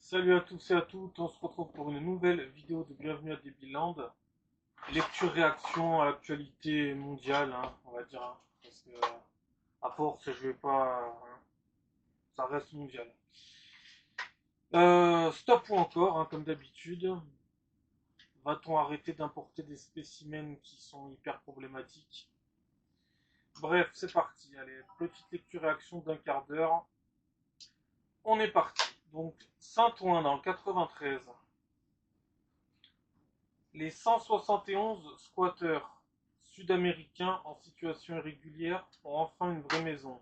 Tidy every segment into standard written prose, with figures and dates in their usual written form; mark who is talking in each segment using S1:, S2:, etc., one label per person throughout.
S1: Salut à tous et à toutes, on se retrouve pour une nouvelle vidéo de Bienvenue à Debiland. Lecture-réaction à l'actualité mondiale, on va dire, parce que à force je vais pas, ça reste mondial. Stop ou encore, comme d'habitude. Va-t-on arrêter d'importer des spécimens qui sont hyper problématiques? Bref, c'est parti, allez, petite lecture-réaction d'un quart d'heure. On est parti. Donc, Saint-Ouen dans le 93. Les 171 squatteurs sud-américains en situation irrégulière ont enfin une vraie maison,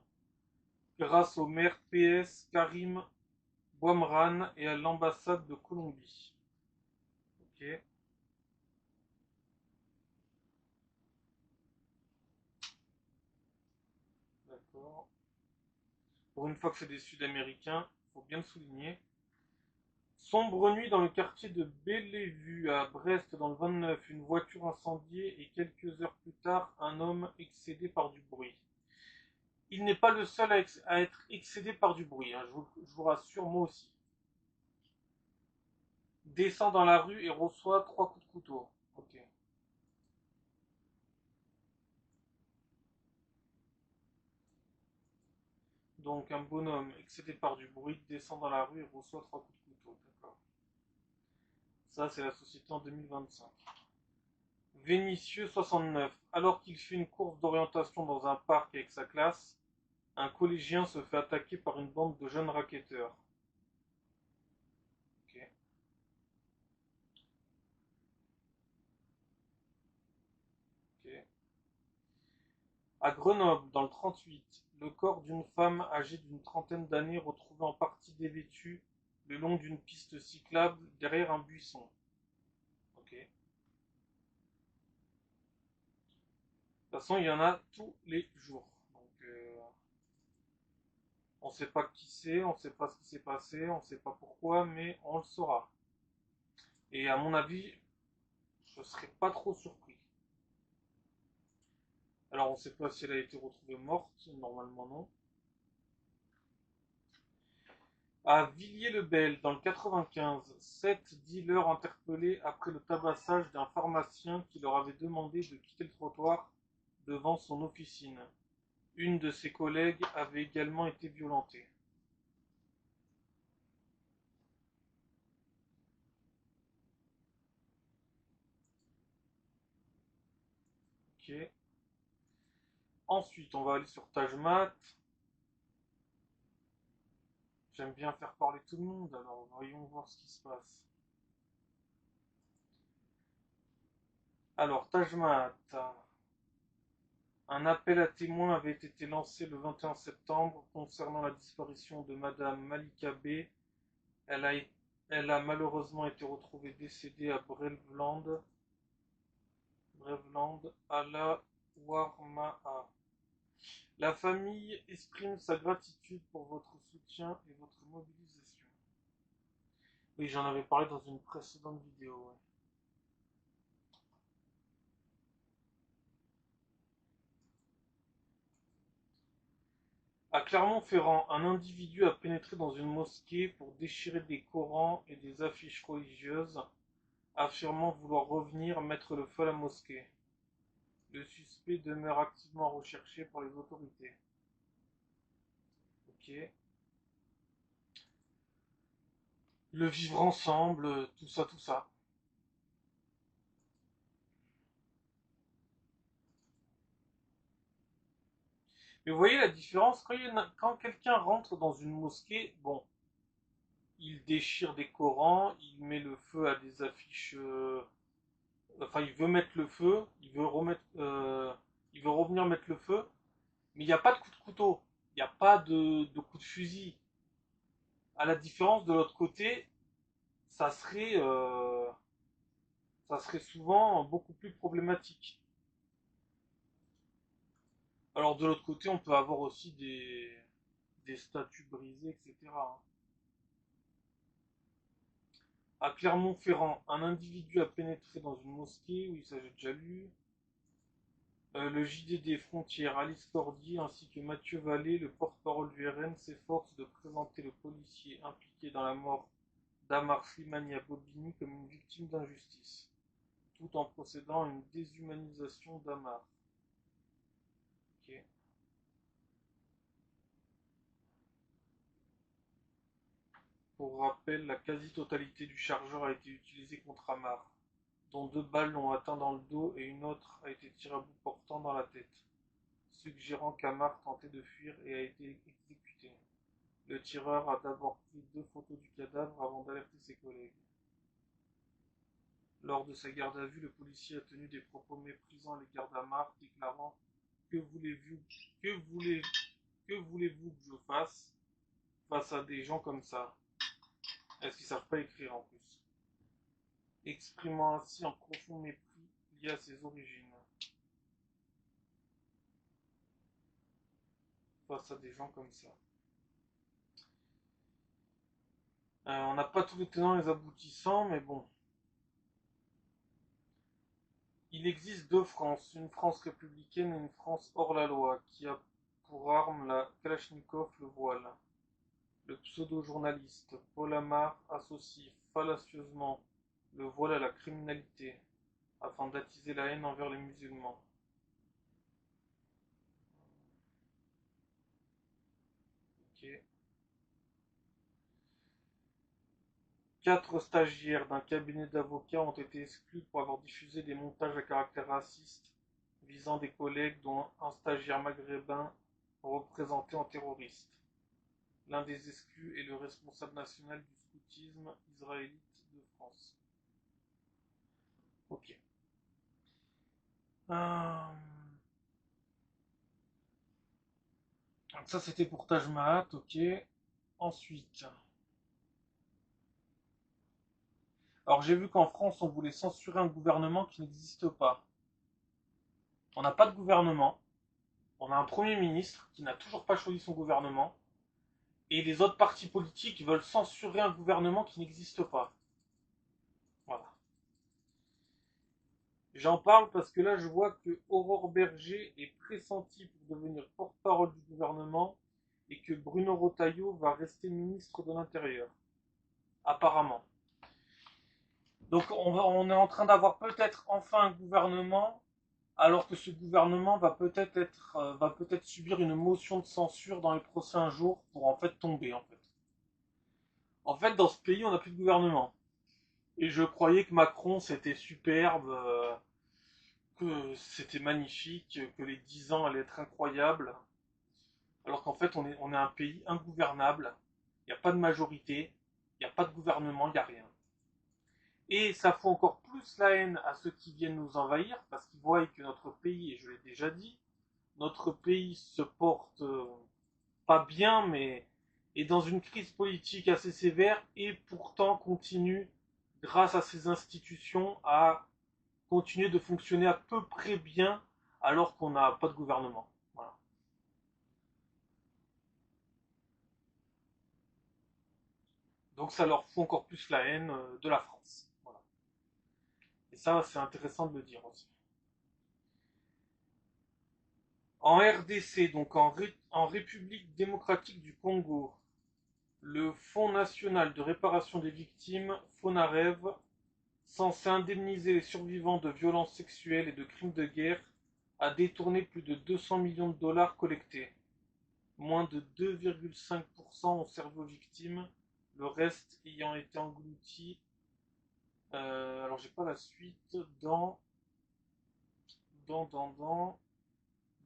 S1: grâce au maire PS Karim Bouamran et à l'ambassade de Colombie. Ok, d'accord. Pour une fois que c'est des Sud-Américains, il faut bien le souligner. Sombre nuit dans le quartier de Bellevue à Brest dans le 29, une voiture incendiée et quelques heures plus tard, un homme excédé par du bruit. Il n'est pas le seul à être excédé par du bruit, je vous rassure, moi aussi. Descend dans la rue et reçoit 3 coups de couteau. Ok. Donc un bonhomme excédé par du bruit descend dans la rue et reçoit 3 coups de couteau. D'accord. Ça, c'est la société en 2025. Vénitieux 69. Alors qu'il fait une course d'orientation dans un parc avec sa classe, un collégien se fait attaquer par une bande de jeunes racketteurs. Ok. Ok. À Grenoble, dans le 38, le corps d'une femme âgée d'une trentaine d'années retrouvé en partie dévêtue le long d'une piste cyclable derrière un buisson. Ok. De toute façon, il y en a tous les jours. Donc, on ne sait pas qui c'est, on ne sait pas ce qui s'est passé, on ne sait pas pourquoi, mais on le saura. Et à mon avis, je ne serais pas trop surpris. Alors, on ne sait pas si elle a été retrouvée morte, normalement non. À Villiers-le-Bel, dans le 95, 7 dealers interpellés après le tabassage d'un pharmacien qui leur avait demandé de quitter le trottoir devant son officine. Une de ses collègues avait également été violentée. Ok. Ensuite, on va aller sur Tajmat. J'aime bien faire parler tout le monde, alors voyons voir ce qui se passe. Alors, Tajmat, un appel à témoins avait été lancé le 21 septembre concernant la disparition de Madame Malika B. Elle a, elle a malheureusement été retrouvée décédée à Brevland à la Warmaa. La famille exprime sa gratitude pour votre soutien et votre mobilisation. Oui, j'en avais parlé dans une précédente vidéo. Ouais. À Clermont-Ferrand, un individu a pénétré dans une mosquée pour déchirer des Corans et des affiches religieuses, affirmant vouloir revenir mettre le feu à la mosquée. Le suspect demeure activement recherché par les autorités. Ok. Le vivre ensemble, tout ça, tout ça. Mais vous voyez la différence quand quelqu'un rentre dans une mosquée, bon, il déchire des Corans, il met le feu à des affiches. Enfin, il veut mettre le feu, il veut revenir mettre le feu, mais il n'y a pas de coup de couteau, il n'y a pas de coup de fusil. À la différence de l'autre côté, ça serait, euh, ça serait souvent beaucoup plus problématique. Alors de l'autre côté, on peut avoir aussi des statues brisées, etc. À Clermont-Ferrand, un individu a pénétré dans une mosquée, oui ça j'ai déjà lu. Le JDD Frontières, Alice Cordier ainsi que Mathieu Vallée, le porte-parole du RN, s'efforcent de présenter le policier impliqué dans la mort d'Amar Slimani à Bobigny comme une victime d'injustice, tout en procédant à une déshumanisation d'Amar. Ok. Pour rappel, la quasi-totalité du chargeur a été utilisée contre Amar, dont 2 balles l'ont atteint dans le dos et une autre a été tirée à bout portant dans la tête, suggérant qu'Amar tentait de fuir et a été exécuté. Le tireur a d'abord pris 2 photos du cadavre avant d'alerter ses collègues. Lors de sa garde à vue, le policier a tenu des propos méprisants à l'égard d'Amar, déclarant que voulez-vous que voulez que voulez-vous que je fasse face à des gens comme ça? Est-ce qu'ils savent pas écrire en plus? Exprimant ainsi un profond mépris lié à ses origines face à des gens comme ça. On n'a pas tous les tenants et les aboutissants, mais bon. Il existe 2 France, une France républicaine et une France hors la loi, qui a pour arme la Kalachnikov, le voile. Le pseudo-journaliste Paul Amar associe fallacieusement le voile à la criminalité, afin d'attiser la haine envers les musulmans. Ok. 4 stagiaires d'un cabinet d'avocats ont été exclus pour avoir diffusé des montages à caractère raciste visant des collègues, dont un stagiaire maghrébin représenté en terroriste. L'un des exclus est le responsable national du scoutisme israélite de France. Ok. Donc ça c'était pour Taj Mahal, ok. Ensuite, alors j'ai vu qu'en France on voulait censurer un gouvernement qui n'existe pas. On n'a pas de gouvernement, on a un premier ministre qui n'a toujours pas choisi son gouvernement, et les autres partis politiques veulent censurer un gouvernement qui n'existe pas. Voilà. J'en parle parce que là je vois que Aurore Berger est pressentie pour devenir porte-parole du gouvernement et que Bruno Retailleau va rester ministre de l'Intérieur. Apparemment. Donc on est en train d'avoir peut-être enfin un gouvernement, alors que ce gouvernement va peut-être subir une motion de censure dans les prochains jours pour en fait tomber en fait. En fait, dans ce pays, on n'a plus de gouvernement. Et je croyais que Macron c'était superbe, que c'était magnifique, que les 10 ans allaient être incroyables, alors qu'en fait on est un pays ingouvernable, il n'y a pas de majorité, il n'y a pas de gouvernement, il n'y a rien. Et ça fout encore plus la haine à ceux qui viennent nous envahir, parce qu'ils voient que notre pays, et je l'ai déjà dit, notre pays se porte pas bien, mais est dans une crise politique assez sévère, et pourtant continue, grâce à ses institutions, à continuer de fonctionner à peu près bien, alors qu'on n'a pas de gouvernement. Voilà. Donc ça leur fout encore plus la haine de la France. Voilà. Et ça, c'est intéressant de le dire aussi. En RDC, donc en République démocratique du Congo, le Fonds national de réparation des victimes, FONAREV, censé indemniser les survivants de violences sexuelles et de crimes de guerre, a détourné plus de 200 millions de dollars collectés. Moins de 2,5% ont servi aux victimes, le reste ayant été englouti, alors j'ai pas la suite, dans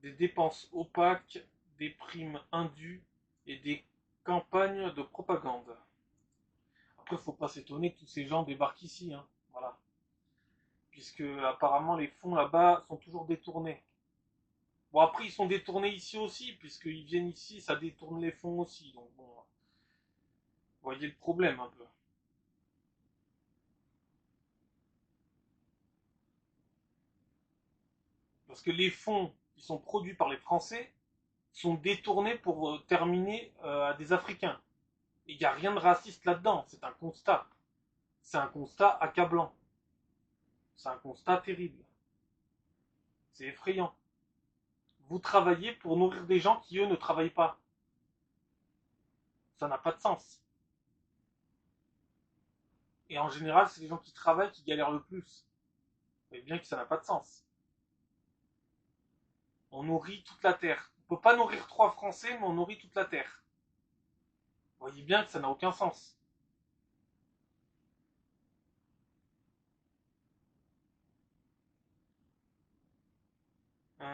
S1: des dépenses opaques, des primes indues et des campagnes de propagande. Après, faut pas s'étonner que tous ces gens débarquent ici, hein. Voilà. Puisque apparemment les fonds là-bas sont toujours détournés. Bon, après, ils sont détournés ici aussi, puisqu'ils viennent ici, ça détourne les fonds aussi. Donc bon, vous voyez le problème un peu. Parce que les fonds qui sont produits par les Français sont détournés pour terminer à des Africains. Il n'y a rien de raciste là-dedans, c'est un constat. C'est un constat accablant. C'est un constat terrible. C'est effrayant. Vous travaillez pour nourrir des gens qui, eux, ne travaillent pas. Ça n'a pas de sens. Et en général, c'est les gens qui travaillent qui galèrent le plus. Vous voyez bien que ça n'a pas de sens. On nourrit toute la terre. On peut pas nourrir 3 Français, mais on nourrit toute la terre. Vous voyez bien que ça n'a aucun sens. Euh,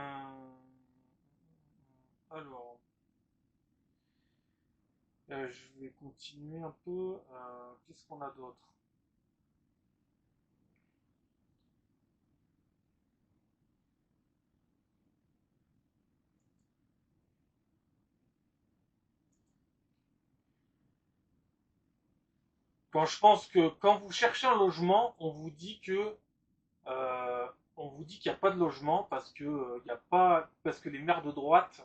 S1: Alors, je vais continuer un peu. Qu'est-ce qu'on a d'autre? Quand je pense que quand vous cherchez un logement, euh, on vous dit qu'il n'y a pas de logement parce que il y a pas parce que les maires de droite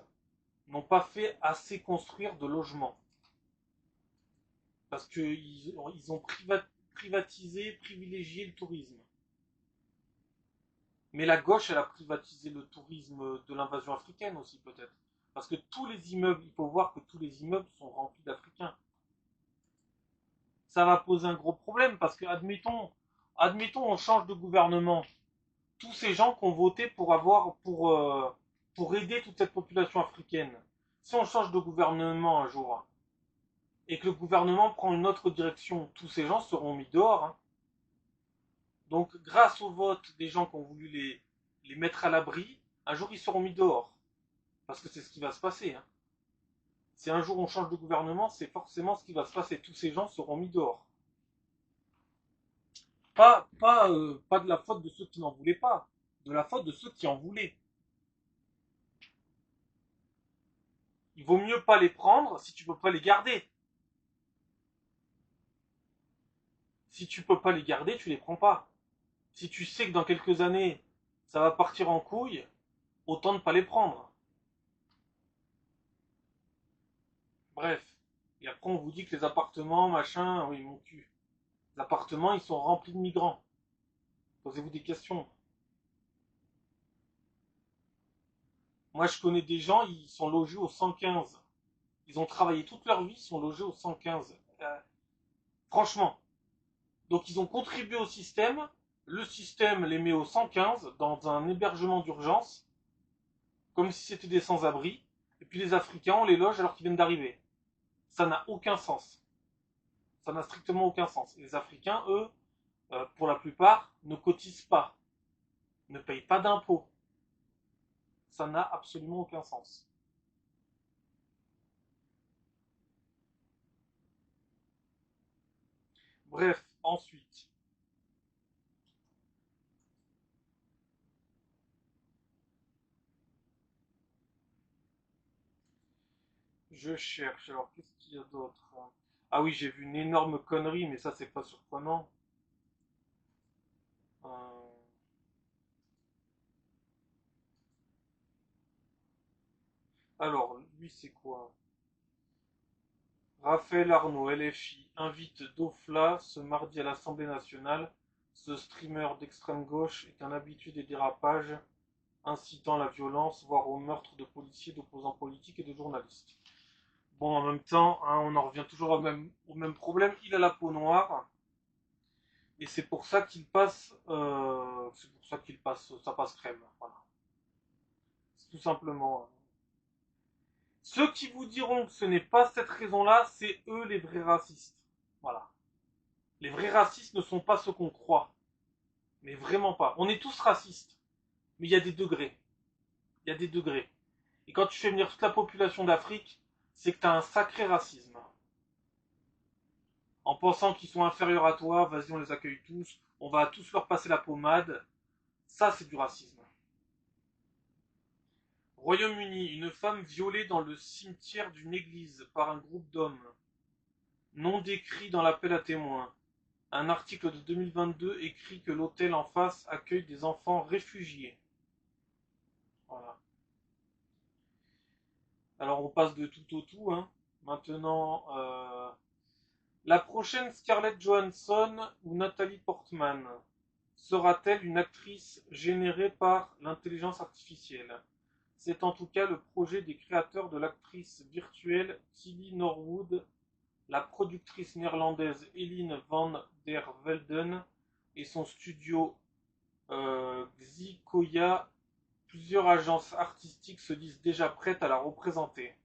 S1: n'ont pas fait assez construire de logements parce qu'ils ils ont privatisé, privilégié le tourisme. Mais la gauche, elle a privatisé le tourisme de l'invasion africaine aussi peut-être. Parce que tous les immeubles, il faut voir que tous les immeubles sont remplis d'Africains. Ça va poser un gros problème parce que, admettons, on change de gouvernement. Tous ces gens qui ont voté pour aider toute cette population africaine. Si on change de gouvernement un jour et que le gouvernement prend une autre direction, tous ces gens seront mis dehors, hein. Donc, grâce au vote des gens qui ont voulu les mettre à l'abri, un jour ils seront mis dehors. Parce que c'est ce qui va se passer, hein. Si un jour on change de gouvernement, c'est forcément ce qui va se passer. Tous ces gens seront mis dehors. Pas de la faute de ceux qui n'en voulaient pas, de la faute de ceux qui en voulaient. Il vaut mieux pas les prendre si tu peux pas les garder. Si tu peux pas les garder, tu les prends pas. Si tu sais que dans quelques années, ça va partir en couille, autant ne pas les prendre. Bref. Et après, on vous dit que les appartements, machin, oui, mon cul. Les appartements, ils sont remplis de migrants. Posez-vous des questions. Moi, je connais des gens, ils sont logés au 115. Ils ont travaillé toute leur vie, ils sont logés au 115. Franchement. Donc, ils ont contribué au système. Le système les met au 115 dans un hébergement d'urgence, comme si c'était des sans-abri. Et puis les Africains, on les loge alors qu'ils viennent d'arriver. Ça n'a aucun sens. Ça n'a strictement aucun sens. Et les Africains, eux, pour la plupart, ne cotisent pas, ne payent pas d'impôts. Ça n'a absolument aucun sens. Bref, ensuite, je cherche. Alors, qu'est-ce qu'il y a d'autre? Ah oui, j'ai vu une énorme connerie, mais ça, c'est pas surprenant. Euh, Alors, lui, c'est quoi? Raphaël Arnaud, LFI, invite Dofla ce mardi à l'Assemblée nationale. Ce streamer d'extrême gauche est un habitué des dérapages incitant à la violence, voire au meurtre de policiers, d'opposants politiques et de journalistes. Bon, en même temps, hein, on en revient toujours au même problème. Il a la peau noire et c'est pour ça qu'il passe, ça passe crème. Voilà, c'est tout simplement. Ceux qui vous diront que ce n'est pas cette raison-là, c'est eux les vrais racistes. Voilà. Les vrais racistes ne sont pas ceux qu'on croit. Mais vraiment pas. On est tous racistes. Mais il y a des degrés. Il y a des degrés. Et quand tu fais venir toute la population d'Afrique, c'est que tu as un sacré racisme. En pensant qu'ils sont inférieurs à toi, vas-y, on les accueille tous, on va tous leur passer la pommade. Ça, c'est du racisme. Royaume-Uni, une femme violée dans le cimetière d'une église par un groupe d'hommes. Non décrit dans l'appel à témoins. Un article de 2022 écrit que l'hôtel en face accueille des enfants réfugiés. Voilà. Alors on passe de tout au tout, hein. Maintenant, la prochaine Scarlett Johansson ou Nathalie Portman sera-t-elle une actrice générée par l'intelligence artificielle? C'est en tout cas le projet des créateurs de l'actrice virtuelle Tilly Norwood la productrice néerlandaise Eline van der Velden et son studio Xikoya, plusieurs agences artistiques se disent déjà prêtes à la représenter.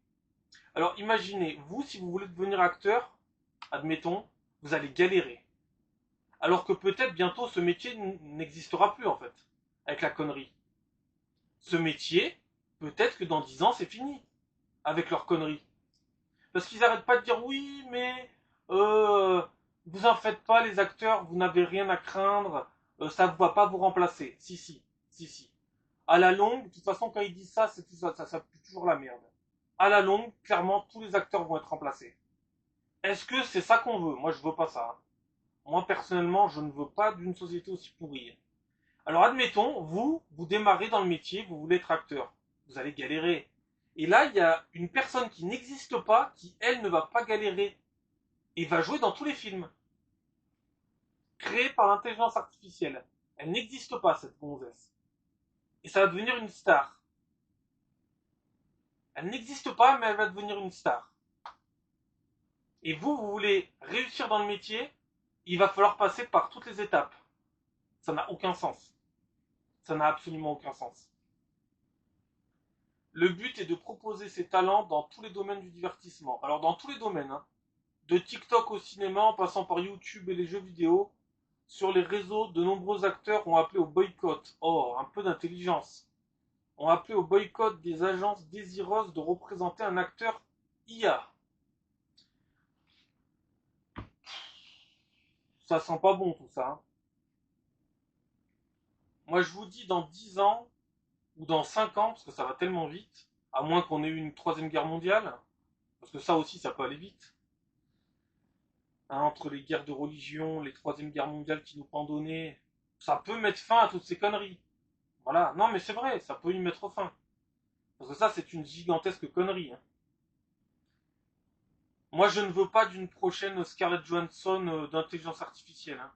S1: Alors imaginez, vous, si vous voulez devenir acteur, admettons, vous allez galérer. Alors que peut-être bientôt ce métier n'existera plus en fait, avec la connerie. Ce métier, peut-être que dans 10 ans c'est fini, avec leur connerie. Parce qu'ils n'arrêtent pas de dire oui, mais vous en faites pas les acteurs, vous n'avez rien à craindre, ça ne va pas vous remplacer. Si, si, si, si. À la longue, de toute façon, quand ils disent ça, ça pue toujours la merde. À la longue, clairement, tous les acteurs vont être remplacés. Est-ce que c'est ça qu'on veut? Moi, je veux pas ça. Moi, personnellement, je ne veux pas d'une société aussi pourrie. Alors, admettons, vous démarrez dans le métier, vous voulez être acteur. Vous allez galérer. Et là, il y a une personne qui n'existe pas, qui, elle, ne va pas galérer. Et va jouer dans tous les films. Créée par l'intelligence artificielle. Elle n'existe pas, cette gonzesse. Et ça va devenir une star. Elle n'existe pas, mais elle va devenir une star. Et vous voulez réussir dans le métier, il va falloir passer par toutes les étapes. Ça n'a aucun sens. Ça n'a absolument aucun sens. Le but est de proposer ses talents dans tous les domaines du divertissement. Alors dans tous les domaines, hein. De TikTok au cinéma, en passant par YouTube et les jeux vidéo, sur les réseaux, de nombreux acteurs ont appelé au boycott. Oh, un peu d'intelligence. Ont appelé au boycott des agences désireuses de représenter un acteur IA. Ça sent pas bon tout ça. Hein. Moi je vous dis dans 10 ans, ou dans 5 ans, parce que ça va tellement vite, à moins qu'on ait eu une troisième guerre mondiale, parce que ça aussi ça peut aller vite, hein, entre les guerres de religion, les troisièmes guerres mondiales qui nous pendonnaient, ça peut mettre fin à toutes ces conneries. Voilà, non mais c'est vrai, ça peut y mettre fin. Parce que ça c'est une gigantesque connerie. Hein. Moi je ne veux pas d'une prochaine Scarlett Johansson d'intelligence artificielle. Hein.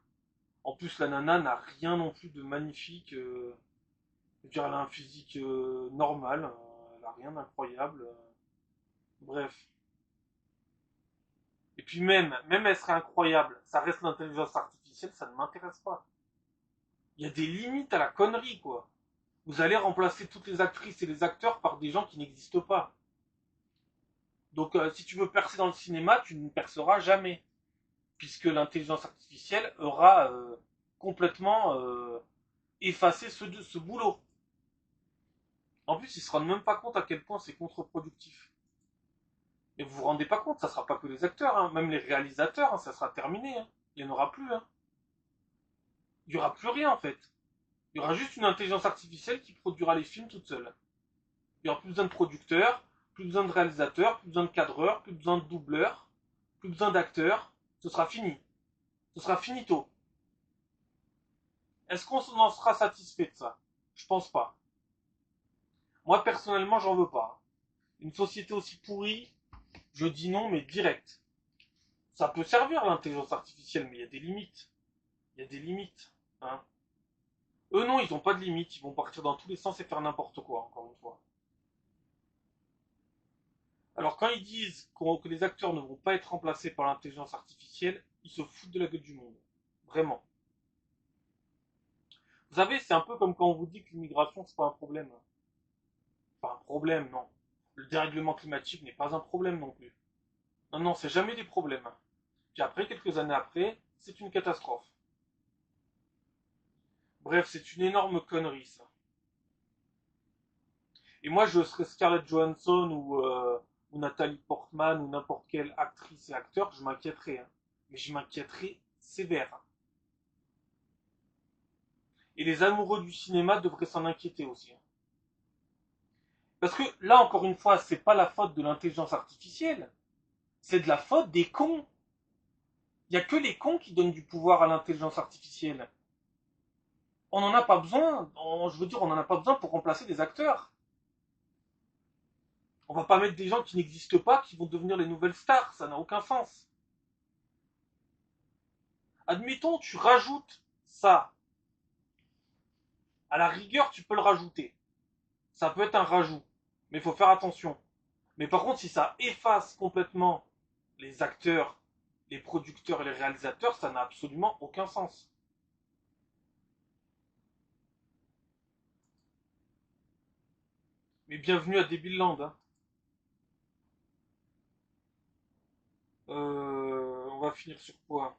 S1: En plus la nana n'a rien non plus de magnifique. Je veux dire, elle a un physique normal, elle a rien d'incroyable. Bref. Et puis même elle serait incroyable, ça reste l'intelligence artificielle, ça ne m'intéresse pas. Il y a des limites à la connerie, quoi. Vous allez remplacer toutes les actrices et les acteurs par des gens qui n'existent pas. Donc si tu veux percer dans le cinéma, tu ne perceras jamais. Puisque l'intelligence artificielle aura complètement effacé ce boulot. En plus, ils ne se rendent même pas compte à quel point c'est contre-productif. Et vous vous rendez pas compte, ça sera pas que les acteurs, hein, même les réalisateurs, hein, ça sera terminé. Hein. Il n'y en aura plus. Hein. Il n'y aura plus rien en fait. Il y aura juste une intelligence artificielle qui produira les films toute seule. Il n'y aura plus besoin de producteurs, plus besoin de réalisateurs, plus besoin de cadreurs, plus besoin de doubleurs, plus besoin d'acteurs. Ce sera fini. Ce sera finito. Est-ce qu'on en sera satisfait de ça? Je pense pas. Moi personnellement, j'en veux pas. Une société aussi pourrie, je dis non, mais direct. Ça peut servir l'intelligence artificielle, mais il y a des limites. Il y a des limites. Hein. Eux non, ils n'ont pas de limites, ils vont partir dans tous les sens et faire n'importe quoi, encore une fois. Alors quand ils disent que les acteurs ne vont pas être remplacés par l'intelligence artificielle, ils se foutent de la gueule du monde. Vraiment. Vous savez, c'est un peu comme quand on vous dit que l'immigration, c'est pas un problème. Pas un problème, non. Le dérèglement climatique n'est pas un problème non plus. Non, non, c'est jamais des problèmes. Puis après, quelques années après, c'est une catastrophe. Bref, c'est une énorme connerie, ça. Et moi, je serais Scarlett Johansson ou Nathalie Portman ou n'importe quelle actrice et acteur, je m'inquiéterais. Hein. Mais je m'inquiéterais sévère. Et les amoureux du cinéma devraient s'en inquiéter aussi. Hein. Parce que là, encore une fois, c'est pas la faute de l'intelligence artificielle, c'est de la faute des cons. Il n'y a que les cons qui donnent du pouvoir à l'intelligence artificielle. On n'en a pas besoin, je veux dire, on n'en a pas besoin pour remplacer des acteurs. On va pas mettre des gens qui n'existent pas, qui vont devenir les nouvelles stars, ça n'a aucun sens. Admettons, tu rajoutes ça. À la rigueur, tu peux le rajouter. Ça peut être un rajout. Mais il faut faire attention. Mais par contre, si ça efface complètement les acteurs, les producteurs et les réalisateurs, ça n'a absolument aucun sens. Mais bienvenue à Debilland. Hein. On va finir sur quoi?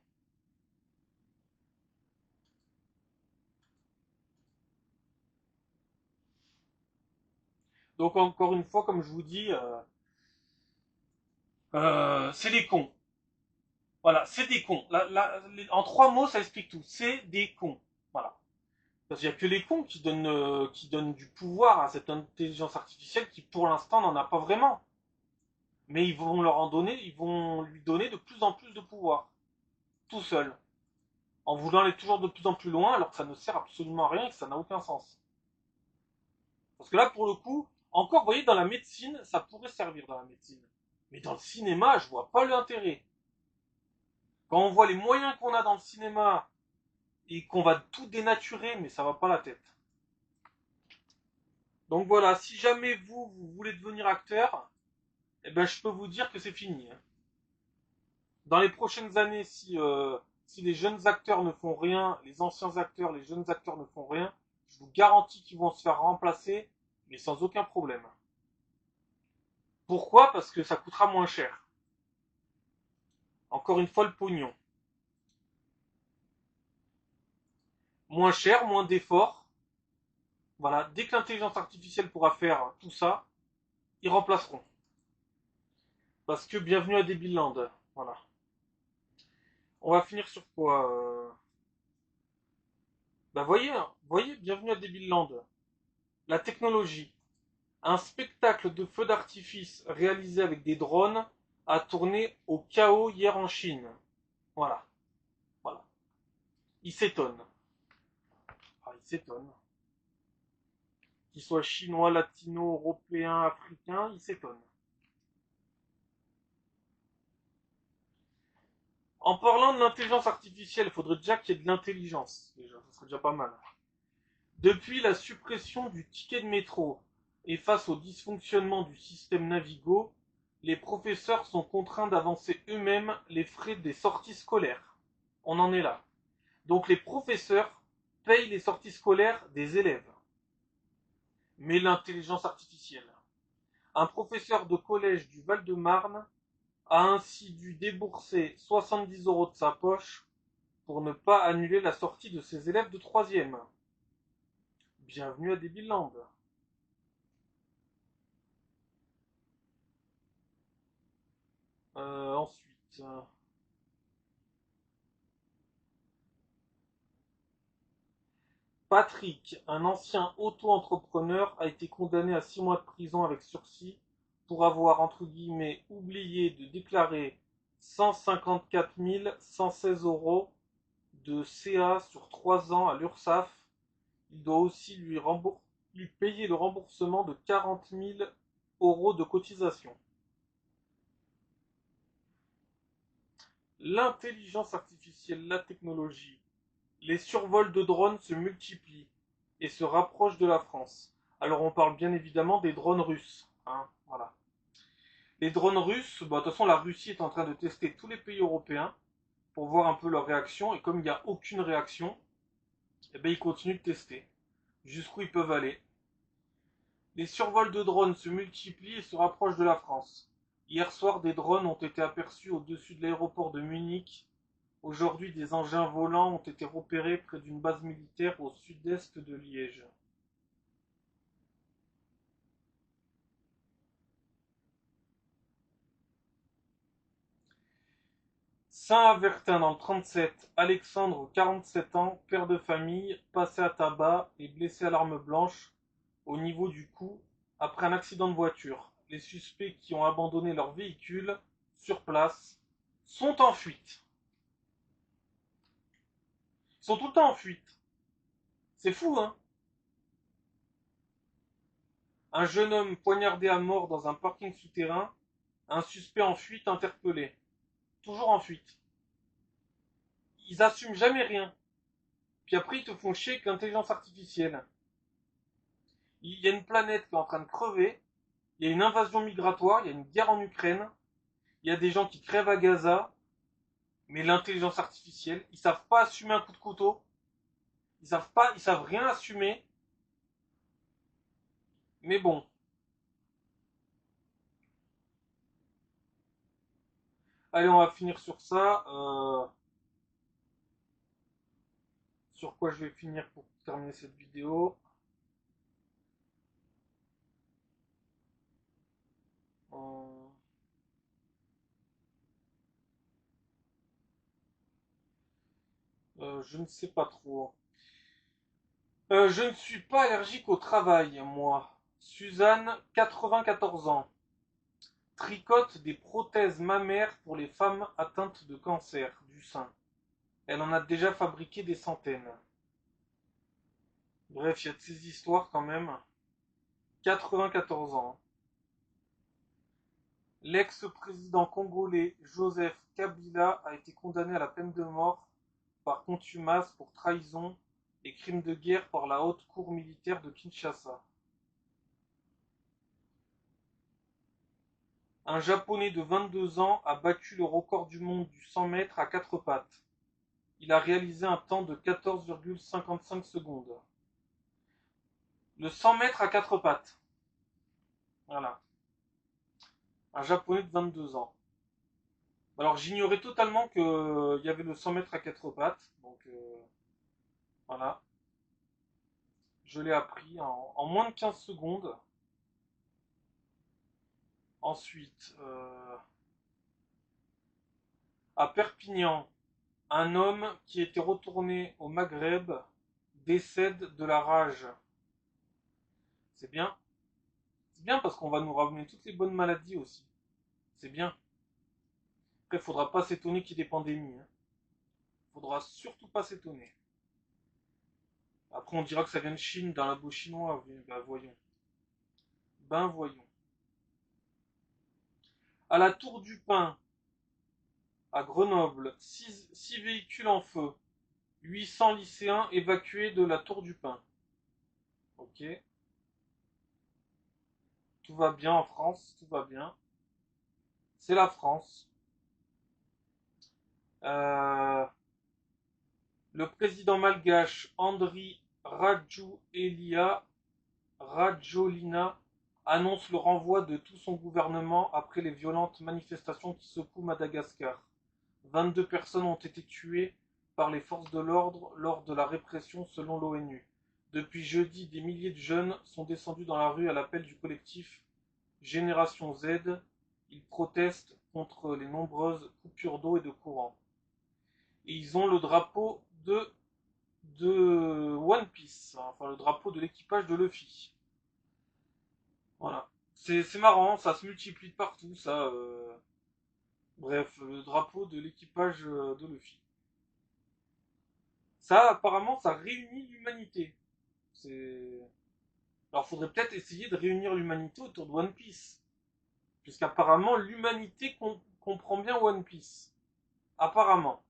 S1: Donc encore une fois, comme je vous dis, c'est des cons. Voilà, c'est des cons. En trois mots, ça explique tout. C'est des cons. Voilà. Parce qu'il n'y a que les cons qui donnent du pouvoir à cette intelligence artificielle qui, pour l'instant, n'en a pas vraiment. Mais ils vont leur en donner, ils vont lui donner de plus en plus de pouvoir. Tout seul. En voulant aller toujours de plus en plus loin, alors que ça ne sert absolument à rien et que ça n'a aucun sens. Parce que là, pour le coup, encore, vous voyez, dans la médecine, ça pourrait servir dans la médecine. Mais dans le cinéma, je vois pas l'intérêt. Quand on voit les moyens qu'on a dans le cinéma et qu'on va tout dénaturer, mais ça va pas la tête. Donc voilà, si jamais vous voulez devenir acteur, eh ben je peux vous dire que c'est fini. Hein. Dans les prochaines années, si les jeunes acteurs ne font rien, les anciens acteurs, les jeunes acteurs ne font rien, je vous garantis qu'ils vont se faire remplacer, mais sans aucun problème. Pourquoi? Parce que ça coûtera moins cher. Encore une fois, le pognon. Moins cher, moins d'efforts. Voilà, dès que l'intelligence artificielle pourra faire tout ça, ils remplaceront. Parce que bienvenue à Debilland. Voilà. On va finir sur quoi Bah voyez, bienvenue à Debilland. La technologie. Un spectacle de feux d'artifice réalisé avec des drones a tourné au chaos hier en Chine. Voilà, voilà. Il s'étonne. Ah, il s'étonne. Qu'il soit chinois, latino, européen, africain, il s'étonne. En parlant de l'intelligence artificielle, il faudrait déjà qu'il y ait de l'intelligence. Déjà, ça serait déjà pas mal. Depuis la suppression du ticket de métro et face au dysfonctionnement du système Navigo, les professeurs sont contraints d'avancer eux-mêmes les frais des sorties scolaires. On en est là. Donc les professeurs payent les sorties scolaires des élèves. Mais l'intelligence artificielle. Un professeur de collège du Val-de-Marne a ainsi dû débourser 70 € de sa poche pour ne pas annuler la sortie de ses élèves de troisième. Bienvenue à Debilland. Ensuite, Patrick, un ancien auto-entrepreneur, a été condamné à 6 mois de prison avec sursis pour avoir, entre guillemets, oublié de déclarer 154 116 € de CA sur 3 ans à l'URSSAF. Il doit aussi lui payer le remboursement de 40 000 € de cotisation. L'intelligence artificielle, la technologie, les survols de drones se multiplient et se rapprochent de la France. Alors on parle bien évidemment des drones russes. Hein, voilà. Les drones russes, bah, de toute façon la Russie est en train de tester tous les pays européens pour voir un peu leur réaction. Et comme il n'y a aucune réaction, eh ben, ils continuent de tester. Jusqu'où ils peuvent aller. Les survols de drones se multiplient et se rapprochent de la France. Hier soir, des drones ont été aperçus au-dessus de l'aéroport de Munich. Aujourd'hui, des engins volants ont été repérés près d'une base militaire au sud-est de Liège. Saint-Avertin dans le 37, Alexandre, 47 ans, père de famille, passé à tabac et blessé à l'arme blanche au niveau du cou après un accident de voiture. Les suspects qui ont abandonné leur véhicule sur place sont en fuite. Ils sont tout le temps en fuite. C'est fou, hein? Un jeune homme poignardé à mort dans un parking souterrain, un suspect en fuite interpellé. Toujours en fuite. Ils assument jamais rien. Puis après, ils te font chier avec l'intelligence artificielle. Il y a une planète qui est en train de crever, il y a une invasion migratoire, il y a une guerre en Ukraine, Il y a des gens qui crèvent à Gaza, mais l'intelligence artificielle, ils savent pas assumer un coup de couteau. Ils savent rien assumer. Mais bon. Allez, on va finir sur ça. Sur quoi je vais finir pour terminer cette vidéo. Euh, je ne sais pas trop. Je ne suis pas allergique au travail, moi. Suzanne, 94 ans. Tricote des prothèses mammaires pour les femmes atteintes de cancer du sein. Elle en a déjà fabriqué des centaines. Bref, il y a de ces histoires quand même. 94 ans. L'ex-président congolais Joseph Kabila a été condamné à la peine de mort par contumace pour trahison et crimes de guerre par la haute cour militaire de Kinshasa. Un Japonais de 22 ans a battu le record du monde du 100 mètres à quatre pattes. Il a réalisé un temps de 14,55 secondes. Le 100 mètres à quatre pattes. Voilà. Un Japonais de 22 ans. Alors j'ignorais totalement qu'il y avait le 100 mètres à quatre pattes. Donc voilà. Je l'ai appris en moins de 15 secondes. Ensuite, à Perpignan, un homme qui était retourné au Maghreb décède de la rage. C'est bien. C'est bien parce qu'on va nous ramener toutes les bonnes maladies aussi. C'est bien. Après, il faudra pas s'étonner qu'il y ait des pandémies. Hein. Faudra surtout pas s'étonner. Après, on dira que ça vient de Chine, d'un labo chinois. Ben voyons. Ben voyons. À la Tour du Pin, à Grenoble, 6 véhicules en feu. 800 lycéens évacués de la Tour du Pin. Ok. Tout va bien en France, tout va bien. C'est la France. Euh, le président malgache Andry Rajoelina annonce le renvoi de tout son gouvernement après les violentes manifestations qui secouent Madagascar. 22 personnes ont été tuées par les forces de l'ordre lors de la répression selon l'ONU. Depuis jeudi, des milliers de jeunes sont descendus dans la rue à l'appel du collectif Génération Z. Ils protestent contre les nombreuses coupures d'eau et de courant. Et ils ont le drapeau de One Piece, enfin le drapeau de l'équipage de Luffy. Voilà. C'est marrant, ça se multiplie de partout, ça. Bref, le drapeau de l'équipage de Luffy. Ça, apparemment, ça réunit l'humanité. C'est. Alors, faudrait peut-être essayer de réunir l'humanité autour de One Piece. Puisqu'apparemment, l'humanité comprend bien One Piece. Apparemment.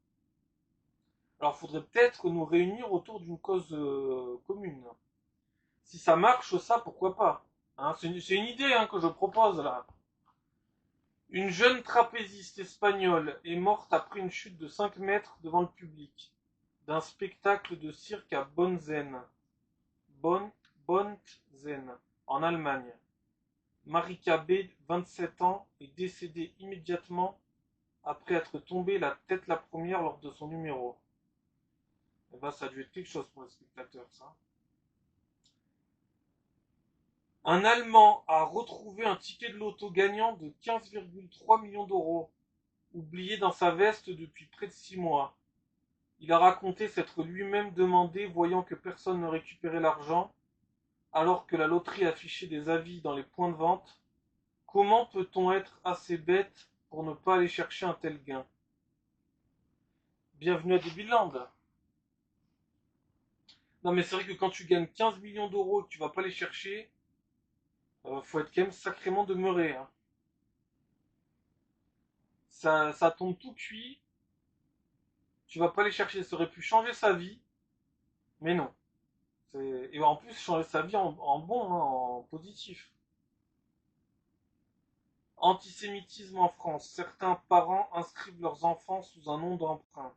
S1: Alors, faudrait peut-être nous réunir autour d'une cause commune. Si ça marche, ça, pourquoi pas. Hein, c'est une idée hein, que je propose là. Une jeune trapéziste espagnole est morte après une chute de 5 mètres devant le public d'un spectacle de cirque à Bonzen, Bonzen, en Allemagne. Marika B, 27 ans, est décédée immédiatement après être tombée la tête la première lors de son numéro. Eh ben, ça a dû être quelque chose pour les spectateurs, ça. Un Allemand a retrouvé un ticket de loto gagnant de 15,3 millions d'euros, oublié dans sa veste depuis près de 6 mois. Il a raconté s'être lui-même demandé, voyant que personne ne récupérait l'argent, alors que la loterie affichait des avis dans les points de vente, comment peut-on être assez bête pour ne pas aller chercher un tel gain? Bienvenue à Debilland. Non mais c'est vrai que quand tu gagnes 15 millions d'euros et que tu vas pas les chercher, faut être quand même sacrément demeuré. Hein. Ça tombe tout cuit, tu vas pas les chercher, ça aurait pu changer sa vie, mais non. Et en plus changer sa vie en bon, hein, en positif. Antisémitisme en France. Certains parents inscrivent leurs enfants sous un nom d'emprunt.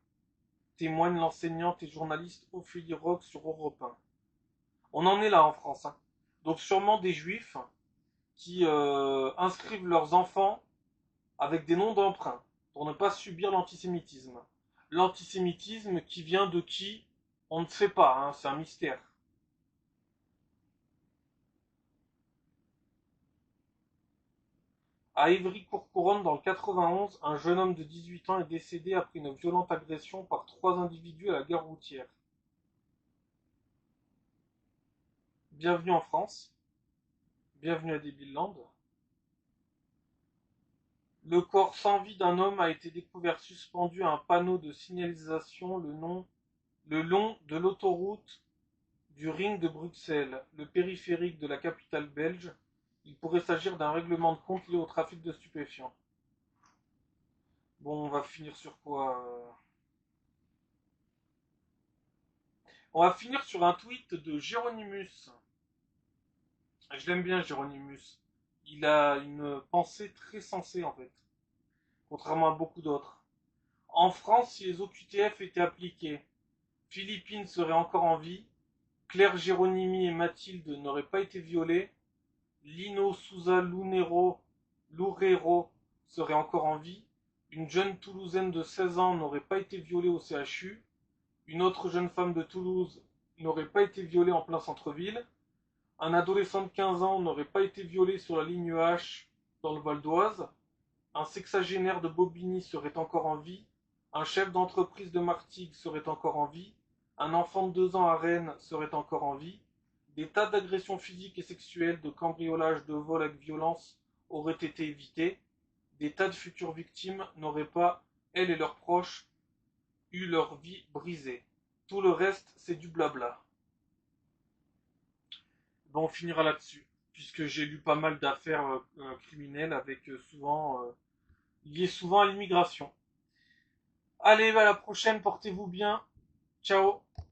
S1: Témoigne l'enseignante et journaliste Ophélie Roque sur Europe 1. On en est là en France, hein. Donc sûrement des juifs qui inscrivent leurs enfants avec des noms d'emprunt pour ne pas subir l'antisémitisme. L'antisémitisme qui vient de qui? On ne sait pas, hein, c'est un mystère. À Évry-Courcouronnes, dans le 91, un jeune homme de 18 ans est décédé après une violente agression par 3 individus à la gare routière. Bienvenue en France, bienvenue à Debilland. Le corps sans vie d'un homme a été découvert suspendu à un panneau de signalisation le long de l'autoroute du Ring de Bruxelles, le périphérique de la capitale belge. Il pourrait s'agir d'un règlement de compte lié au trafic de stupéfiants. Bon, on va finir sur quoi On va finir sur un tweet de Géronimus. Je l'aime bien, Géronimus. Il a une pensée très sensée, en fait, contrairement à beaucoup d'autres. En France, si les OQTF étaient appliqués, Philippine serait encore en vie, Claire Géronimi et Mathilde n'auraient pas été violées, Lino Souza Loureiro serait encore en vie, une jeune Toulousaine de 16 ans n'aurait pas été violée au CHU, une autre jeune femme de Toulouse n'aurait pas été violée en plein centre-ville, un adolescent de 15 ans n'aurait pas été violé sur la ligne H dans le Val d'Oise, un sexagénaire de Bobigny serait encore en vie, un chef d'entreprise de Martigues serait encore en vie, un enfant de 2 ans à Rennes serait encore en vie, des tas d'agressions physiques et sexuelles, de cambriolages, de vols avec violence auraient été évités, des tas de futures victimes n'auraient pas, elles et leurs proches, eu leur vie brisée. Tout le reste, c'est du blabla. Bon, on finira là-dessus, puisque j'ai lu pas mal d'affaires criminelles avec liées souvent à l'immigration. Allez, à la prochaine, portez-vous bien. Ciao.